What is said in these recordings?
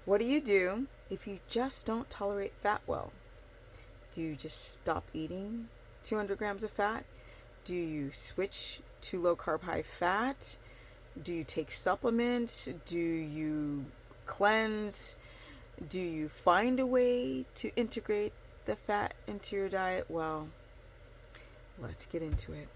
What do you do if you just don't tolerate fat well? Do you just stop eating 200 grams of fat? Do you switch to low carb, high fat? Do you take supplements? Do you cleanse? Do you find a way to integrate the fat into your diet? Well, let's get into it.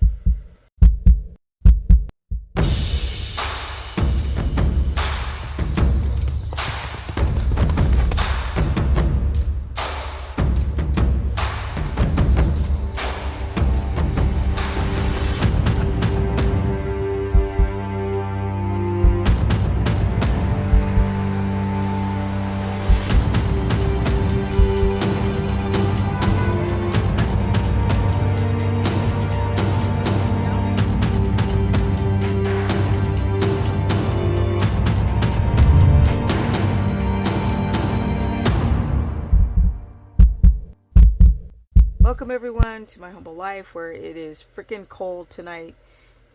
Welcome everyone to my humble life, where it is freaking cold tonight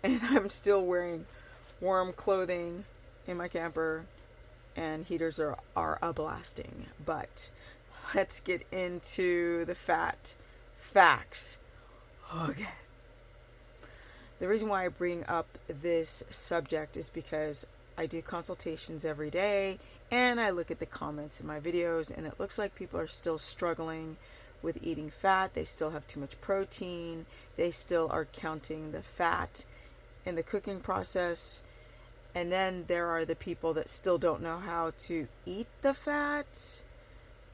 and I'm still wearing warm clothing in my camper and heaters are a blasting. But let's get into the fat facts. Okay. The reason why I bring up this subject is because I do consultations every day and I look at the comments in my videos, and it looks like people are still struggling with eating fat. They still have too much protein. They still are counting the fat in the cooking process. And then there are the people that still don't know how to eat the fat,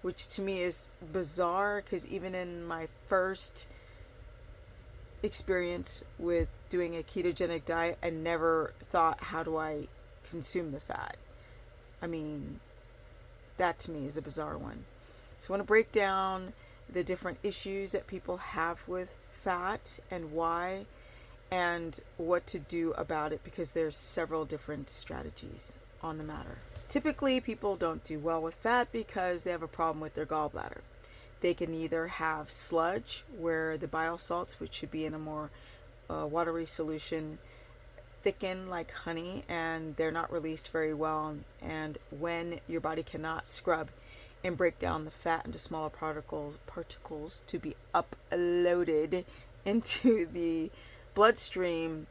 which to me is bizarre, because even in my first experience with doing a ketogenic diet, I never thought, how do I consume the fat? I mean, that to me is a bizarre one. So I want to break down the different issues that people have with fat and why, and what to do about it, because there's several different strategies on the matter. Typically, people don't do well with fat because they have a problem with their gallbladder. They can either have sludge, where the bile salts, which should be in a more watery solution, thicken like honey, and they're not released very well. And when your body cannot scrub and break down the fat into smaller particles to be uploaded into the bloodstream,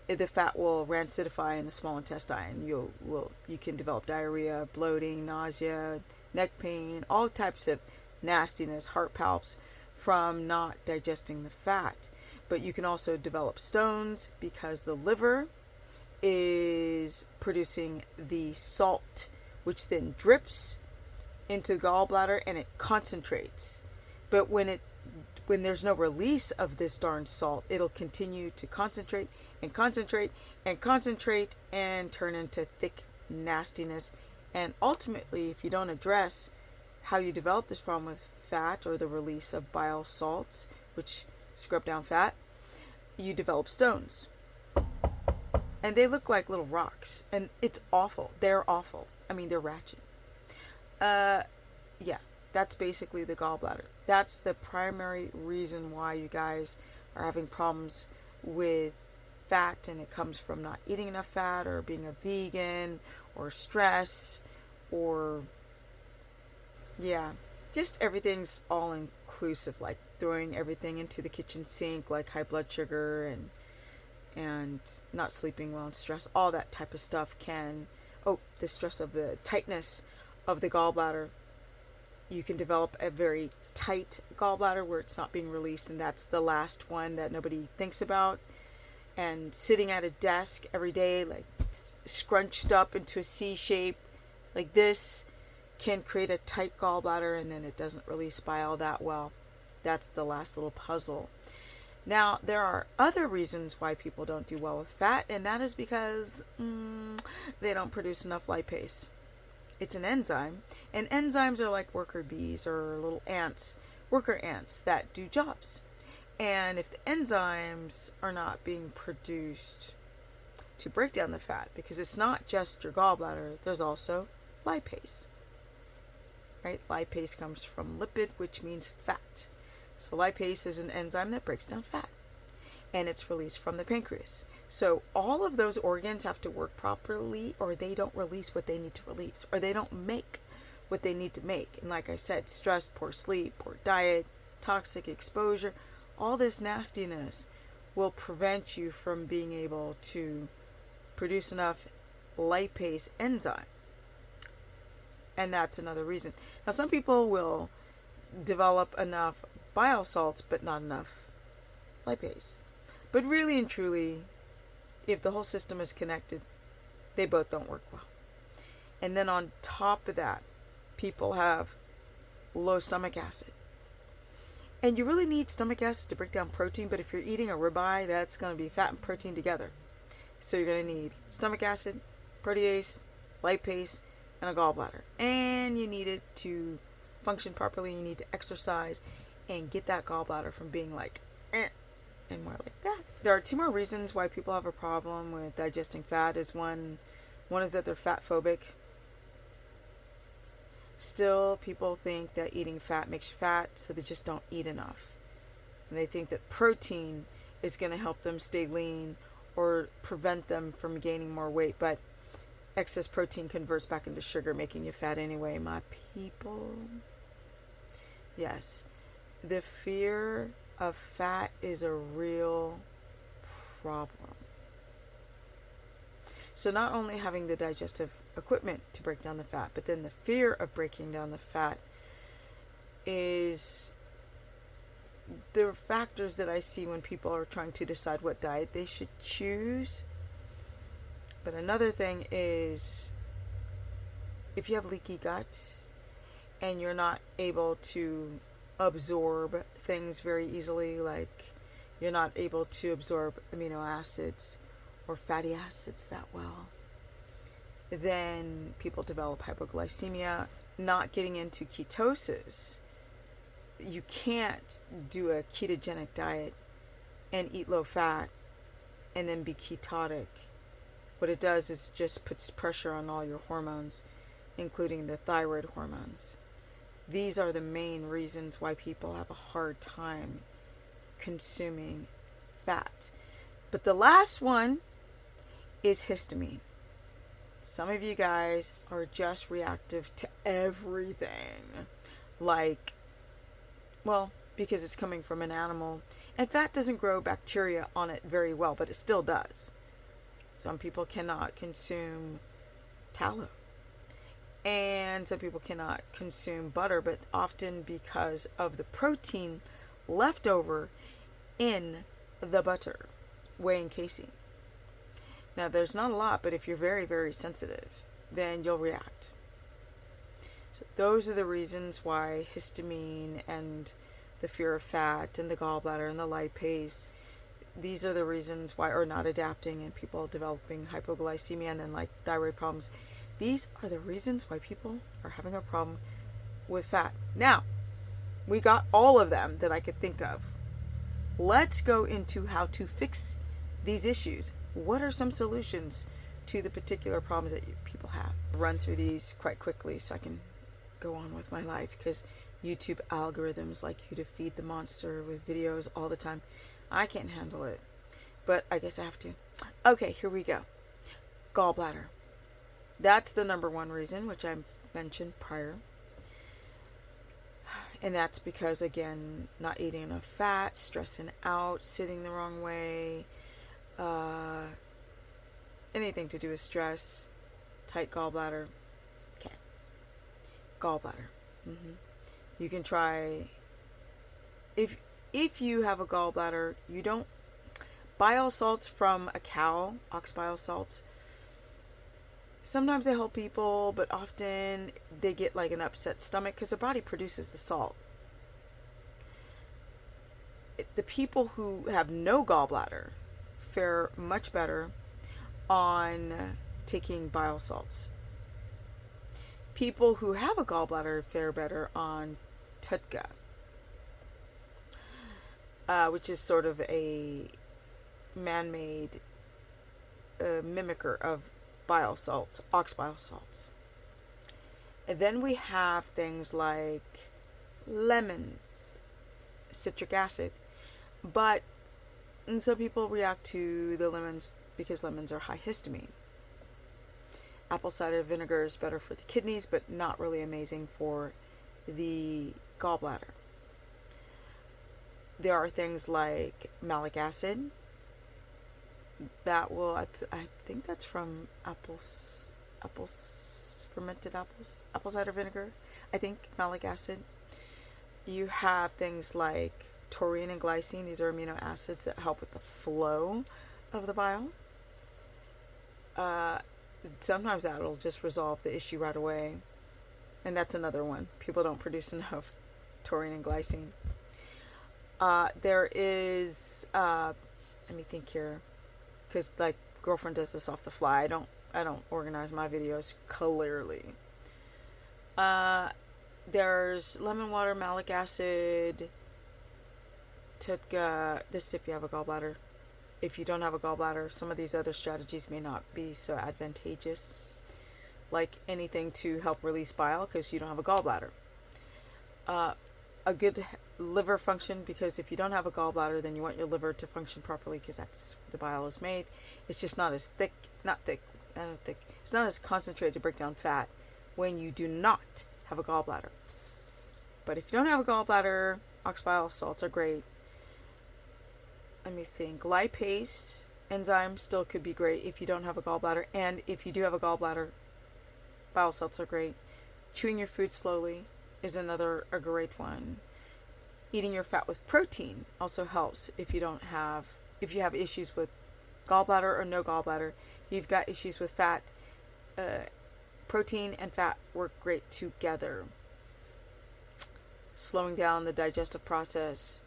the fat will rancidify in the small intestine. You can develop diarrhea, bloating, nausea, neck pain, all types of nastiness, heart palps from not digesting the fat. But you can also develop stones because the liver is producing the salt, which then drips into the gallbladder and it concentrates. But when there's no release of this darn salt, it'll continue to concentrate and concentrate and concentrate and turn into thick nastiness. And ultimately, if you don't address how you develop this problem with fat, or the release of bile salts, which scrub down fat, you develop stones. And they look like little rocks, and it's awful. They're awful. I mean, they're ratchet. Yeah, that's basically the gallbladder. That's the primary reason why you guys are having problems with fat, and it comes from not eating enough fat, or being a vegan, or stress, or just everything's all inclusive, like throwing everything into the kitchen sink, like high blood sugar and not sleeping well and stress. All that type of stuff the stress of the tightness of the gallbladder. You can develop a very tight gallbladder where it's not being released, and that's the last one that nobody thinks about. And sitting at a desk every day, like scrunched up into a C shape like this, can create a tight gallbladder, and then it doesn't release bile that well. That's the last little puzzle. Now, there are other reasons why people don't do well with fat, and that is because they don't produce enough lipase. It's an enzyme, and enzymes are like worker bees, or little ants, worker ants that do jobs. And if the enzymes are not being produced to break down the fat, because it's not just your gallbladder, there's also lipase, right? Lipase comes from lipid, which means fat. So lipase is an enzyme that breaks down fat, and it's released from the pancreas. So all of those organs have to work properly, or they don't release what they need to release, or they don't make what they need to make. And like I said, stress, poor sleep, poor diet, toxic exposure, all this nastiness will prevent you from being able to produce enough lipase enzyme. And that's another reason. Now, some people will develop enough bile salts, but not enough lipase. But really and truly, if the whole system is connected, they both don't work well. And then on top of that, people have low stomach acid. And you really need stomach acid to break down protein, but if you're eating a ribeye, that's going to be fat and protein together. So you're going to need stomach acid, protease, lipase, and a gallbladder. And you need it to function properly. You need to exercise and get that gallbladder from being like, and more like that. There are two more reasons why people have a problem with digesting fat. One is that they're fatphobic. Still, people think that eating fat makes you fat, so they just don't eat enough. And they think that protein is going to help them stay lean or prevent them from gaining more weight. But excess protein converts back into sugar, making you fat anyway, my people. Yes, the fear of fat is a real problem. So not only having the digestive equipment to break down the fat, but then the fear of breaking down the fat is the factors that I see when people are trying to decide what diet they should choose. But another thing is, if you have leaky gut and you're not able to absorb things very easily, like you're not able to absorb amino acids or fatty acids that well, then people develop hypoglycemia. Not getting into ketosis, you can't do a ketogenic diet and eat low fat and then be ketotic. What it does is just puts pressure on all your hormones, including the thyroid hormones. These are the main reasons why people have a hard time consuming fat. But the last one is histamine. Some of you guys are just reactive to everything. Like, well, because it's coming from an animal. And fat doesn't grow bacteria on it very well, but it still does. Some people cannot consume tallow. And some people cannot consume butter, but often because of the protein left over in the butter, whey and casein. Now, there's not a lot, but if you're very, very sensitive, then you'll react. So those are the reasons why histamine and the fear of fat and the gallbladder and the lipase, these are the reasons why, or not adapting, and people developing hypoglycemia and then like thyroid problems. These are the reasons why people are having a problem with fat. Now, we got all of them that I could think of. Let's go into how to fix these issues. What are some solutions to the particular problems that people have? Run through these quite quickly so I can go on with my life, because YouTube algorithms like you to feed the monster with videos all the time. I can't handle it, but I guess I have to. Okay, here we go. Gallbladder. That's the number one reason, which I mentioned prior. And that's because, again, not eating enough fat, stressing out, sitting the wrong way, anything to do with stress, tight gallbladder. Okay. Gallbladder. You can try, if you have a gallbladder, you don't, bile salts from a cow, ox bile salts, sometimes they help people, but often they get like an upset stomach because their body produces the salt. The people who have no gallbladder fare much better on taking bile salts. People who have a gallbladder fare better on TUDCA, which is sort of a man-made mimicker of bile salts, ox bile salts. And then we have things like lemons, citric acid, but some people react to the lemons because lemons are high histamine. Apple cider vinegar is better for the kidneys, but not really amazing for the gallbladder. There are things like malic acid. That will, I think that's from fermented apple cider vinegar. I think malic acid. You have things like taurine and glycine. These are amino acids that help with the flow of the bile. Sometimes that'll just resolve the issue right away. And that's another one. People don't produce enough taurine and glycine. There is, let me think here, because like girlfriend does this off the fly. I don't organize my videos clearly. There's lemon water, malic acid, Tutka. This is if you have a gallbladder. If you don't have a gallbladder, some of these other strategies may not be so advantageous. Like anything to help release bile because you don't have a gallbladder. A good liver function, because if you don't have a gallbladder, then you want your liver to function properly because that's where the bile is made. It's just not as thick, it's not as concentrated to break down fat when you do not have a gallbladder. But if you don't have a gallbladder, ox bile salts are great. Let me think. Lipase enzyme still could be great if you don't have a gallbladder. And if you do have a gallbladder, bile salts are great. Chewing your food slowly is a great one. Eating your fat with protein also helps if you have issues with gallbladder or no gallbladder. You've got issues with fat. Protein and fat work great together. Slowing down the digestive process,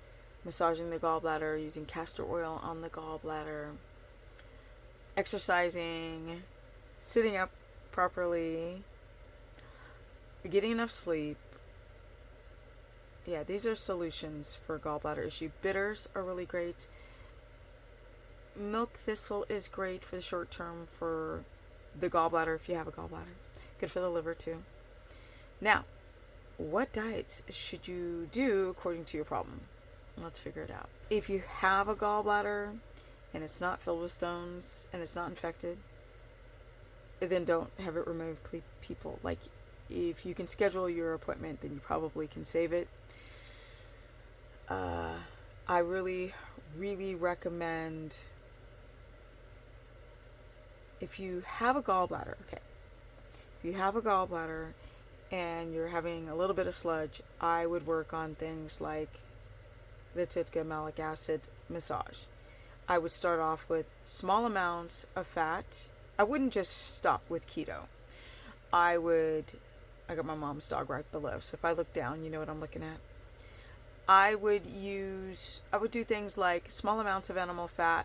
massaging the gallbladder, using castor oil on the gallbladder, exercising, sitting up properly, getting enough sleep. Yeah, these are solutions for gallbladder issue. Bitters are really great. Milk thistle is great for the short term for the gallbladder if you have a gallbladder. Good for the liver too. Now, what diets should you do according to your problem? Let's figure it out. If you have a gallbladder and it's not filled with stones and it's not infected, then don't have it removed, people. Like, if you can schedule your appointment, then you probably can save it. I really, really recommend, if you have a gallbladder, if you have a gallbladder and you're having a little bit of sludge, I would work on things like the Tutka malic acid massage. I would start off with small amounts of fat. I wouldn't just stop with keto. I got my mom's dog right below, so if I look down, you know what I'm looking at. I would do things like small amounts of animal fat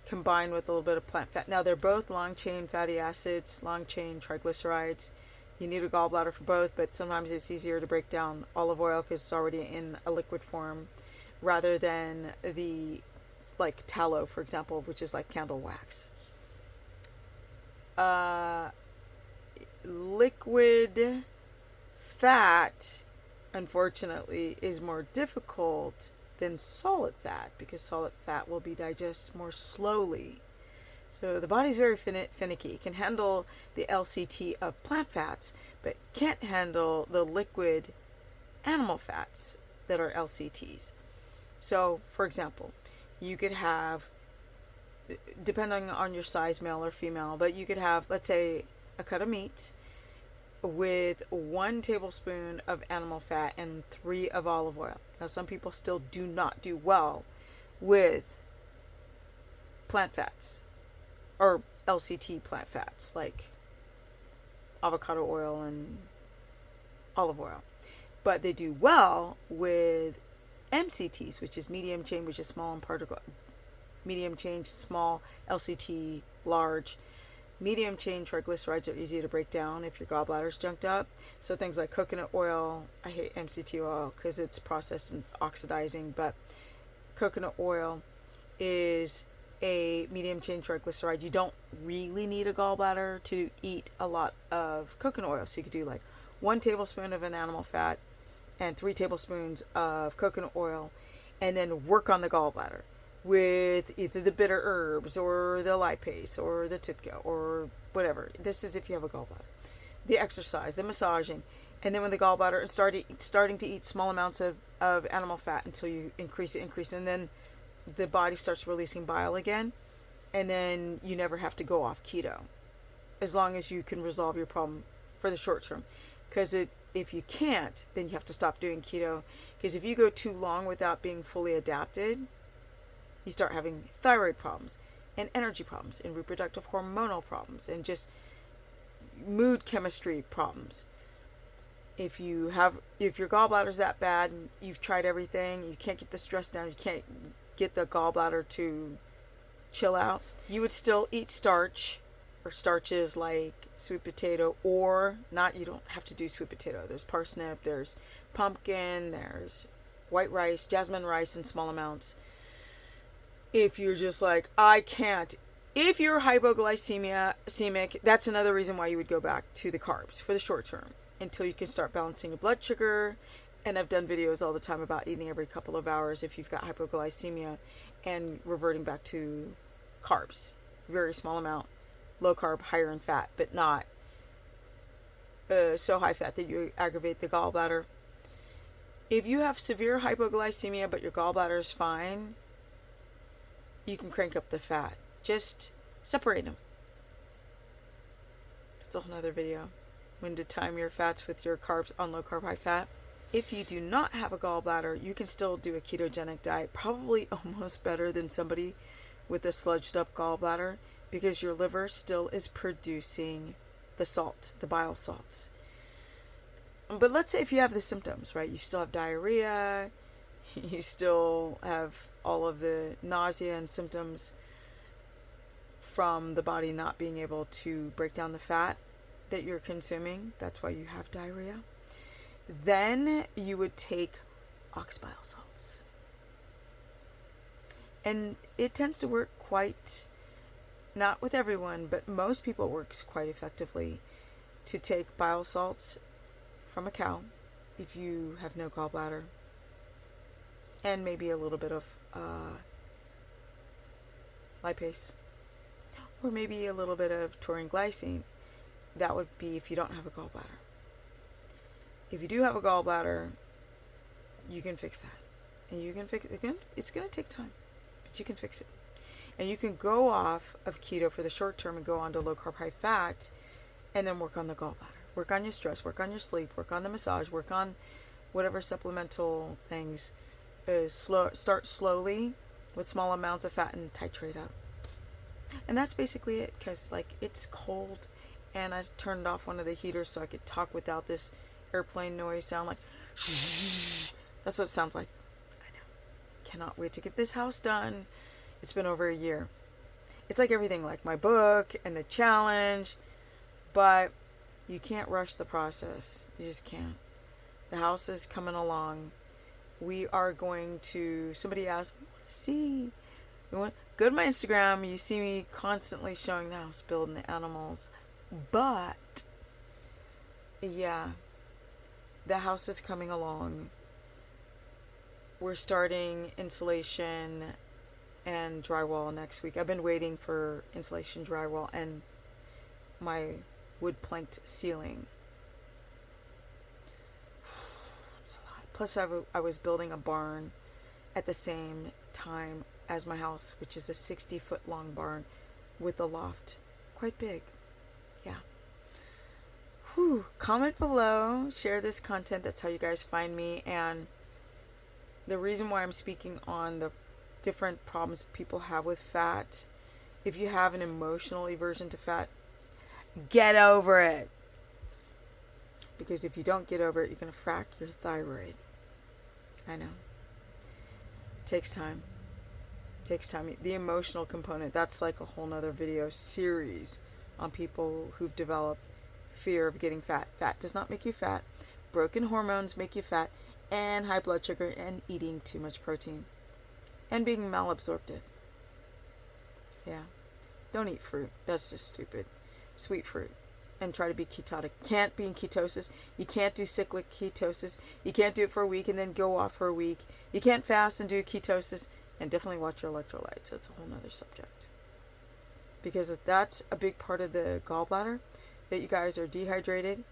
combined with a little bit of plant fat. Now, they're both long-chain fatty acids, long-chain triglycerides. You need a gallbladder for both, but sometimes it's easier to break down olive oil because it's already in a liquid form rather than the, like, tallow, for example, which is like candle wax. Liquid fat, unfortunately, is more difficult than solid fat because solid fat will be digested more slowly. So the body's very finicky. It can handle the LCT of plant fats, but can't handle the liquid animal fats that are LCTs. So, for example, you could have, depending on your size, male or female, but you could have, let's say, a cut of meat with 1 tablespoon of animal fat and 3 of olive oil. Now, some people still do not do well with plant fats or LCT plant fats like avocado oil and olive oil, but they do well with MCTs, which is medium chain, which is small and particle, medium chain, small, LCT, large. Medium chain triglycerides are easy to break down if your gallbladder's junked up. So things like coconut oil, I hate MCT oil because it's processed and it's oxidizing, but coconut oil is a medium chain triglyceride. You don't really need a gallbladder to eat a lot of coconut oil. So you could do like 1 tablespoon of an animal fat and 3 tablespoons of coconut oil and then work on the gallbladder. with either the bitter herbs or the lipase or the Titko or whatever. This is if you have a gallbladder. The exercise, the massaging, and then when the gallbladder and starting to eat small amounts of animal fat until you increase it, and then the body starts releasing bile again, and then you never have to go off keto as long as you can resolve your problem for the short term. Because if you can't, then you have to stop doing keto, because if you go too long without being fully adapted, you start having thyroid problems and energy problems and reproductive hormonal problems and just mood chemistry problems. If your gallbladder's that bad and you've tried everything, you can't get the stress down, you can't get the gallbladder to chill out, you would still eat starch or starches like sweet potato, or not. You don't have to do sweet potato. There's parsnip, there's pumpkin, there's white rice, jasmine rice in small amounts. If you're just like, I can't. If you're hypoglycemic, that's another reason why you would go back to the carbs for the short term until you can start balancing your blood sugar. And I've done videos all the time about eating every couple of hours if you've got hypoglycemia and reverting back to carbs. Very small amount, low carb, higher in fat, but not so high fat that you aggravate the gallbladder. If you have severe hypoglycemia but your gallbladder is fine, you can crank up the fat. Just separate them. That's a whole nother video. When to time your fats with your carbs on low carb, high fat. If you do not have a gallbladder, you can still do a ketogenic diet, probably almost better than somebody with a sludged up gallbladder, because your liver still is producing the salt, the bile salts. But let's say if you have the symptoms, right? You still have diarrhea, you still have all of the nausea and symptoms from the body not being able to break down the fat that you're consuming. That's why you have diarrhea. Then you would take ox bile salts. And it tends to work quite, not with everyone, but most people, it works quite effectively to take bile salts from a cow if you have no gallbladder, and maybe a little bit of lipase, or maybe a little bit of taurine glycine. That would be if you don't have a gallbladder. If you do have a gallbladder, you can fix that. And you can fix it. It's going to take time, but you can fix it. And you can go off of keto for the short term and go on to low carb, high fat, and then work on the gallbladder. Work on your stress, work on your sleep, work on the massage, work on whatever supplemental things. Start slowly with small amounts of fat and titrate up. And that's basically it, because it's cold and I turned off one of the heaters so I could talk without this airplane noise sound like that's what it sounds like. I know. Cannot wait to get this house done. It's been over a year. It's like everything, like my book and the challenge, but you can't rush the process. You just can't. The house is coming along. We are going to, somebody asked, we want to see. Go to my Instagram. You see me constantly showing the house, building the animals. But, yeah, the house is coming along. We're starting insulation and drywall next week. I've been waiting for insulation, drywall, and my wood planked ceiling. It's a lot. Plus, I was building a barn at the same time as my house, which is a 60-foot long barn with a loft. Quite big. Yeah. Whew. Comment below. Share this content. That's how you guys find me. And the reason why I'm speaking on the different problems people have with fat, if you have an emotional aversion to fat, get over it. Because if you don't get over it, you're going to frack your thyroid. I know. It takes time. It takes time. The emotional component, that's like a whole nother video series on people who've developed fear of getting fat. Fat does not make you fat. Broken hormones make you fat. And high blood sugar and eating too much protein. And being malabsorptive. Yeah. Don't eat fruit. That's just stupid. Sweet fruit. And try to be ketotic. Can't be in ketosis. You can't do cyclic ketosis. You can't do it for a week and then go off for a week. You can't fast and do ketosis. And definitely watch your electrolytes. That's a whole nother subject. Because that's a big part of the gallbladder, that you guys are dehydrated,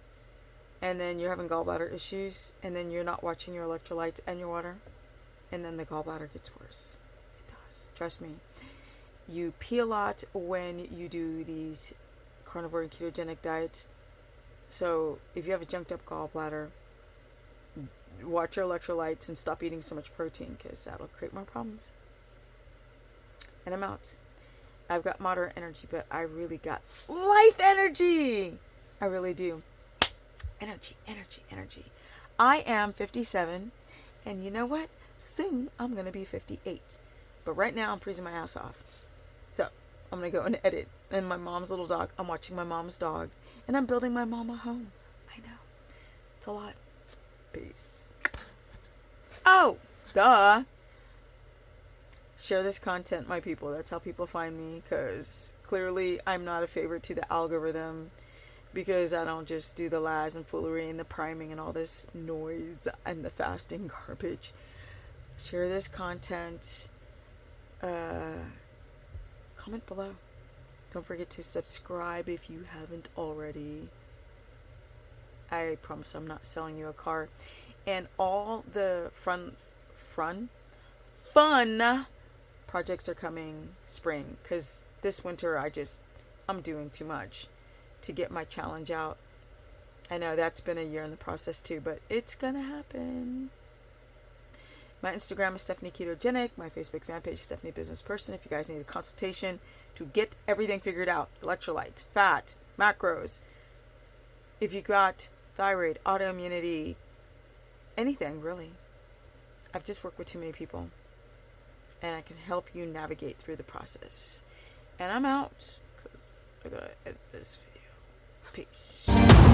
and then you're having gallbladder issues, and then you're not watching your electrolytes and your water, and then the gallbladder gets worse. It does. Trust me. You pee a lot when you do these carnivore and ketogenic diets. So if you have a junked up gallbladder, watch your electrolytes and stop eating so much protein, because that'll create more problems. And I'm out. I've got moderate energy, but I really got life energy. I really do. Energy, energy, energy. I am 57, and you know what? Soon I'm going to be 58. But right now I'm freezing my ass off. So I'm going to go and edit. And my mom's little dog, I'm watching my mom's dog, and I'm building my mom a home. I know. It's a lot. Peace. Oh, duh. Share this content, my people. That's how people find me, because clearly I'm not a favorite to the algorithm, because I don't just do the lies and foolery and the priming and all this noise and the fasting garbage. Share this content. Comment below. Don't forget to subscribe if you haven't already. I promise I'm not selling you a car. And all the fun projects are coming spring, because this winter I'm doing too much to get my challenge out. I know that's been a year in the process too, but it's gonna happen. My Instagram is Stephanie Ketogenic. My Facebook fan page is Stephanie Business Person. If you guys need a consultation to get everything figured out, electrolytes, fat, macros, if you got thyroid, autoimmunity, anything really. I've just worked with too many people, and I can help you navigate through the process. And I'm out, because I gotta edit this video. Peace.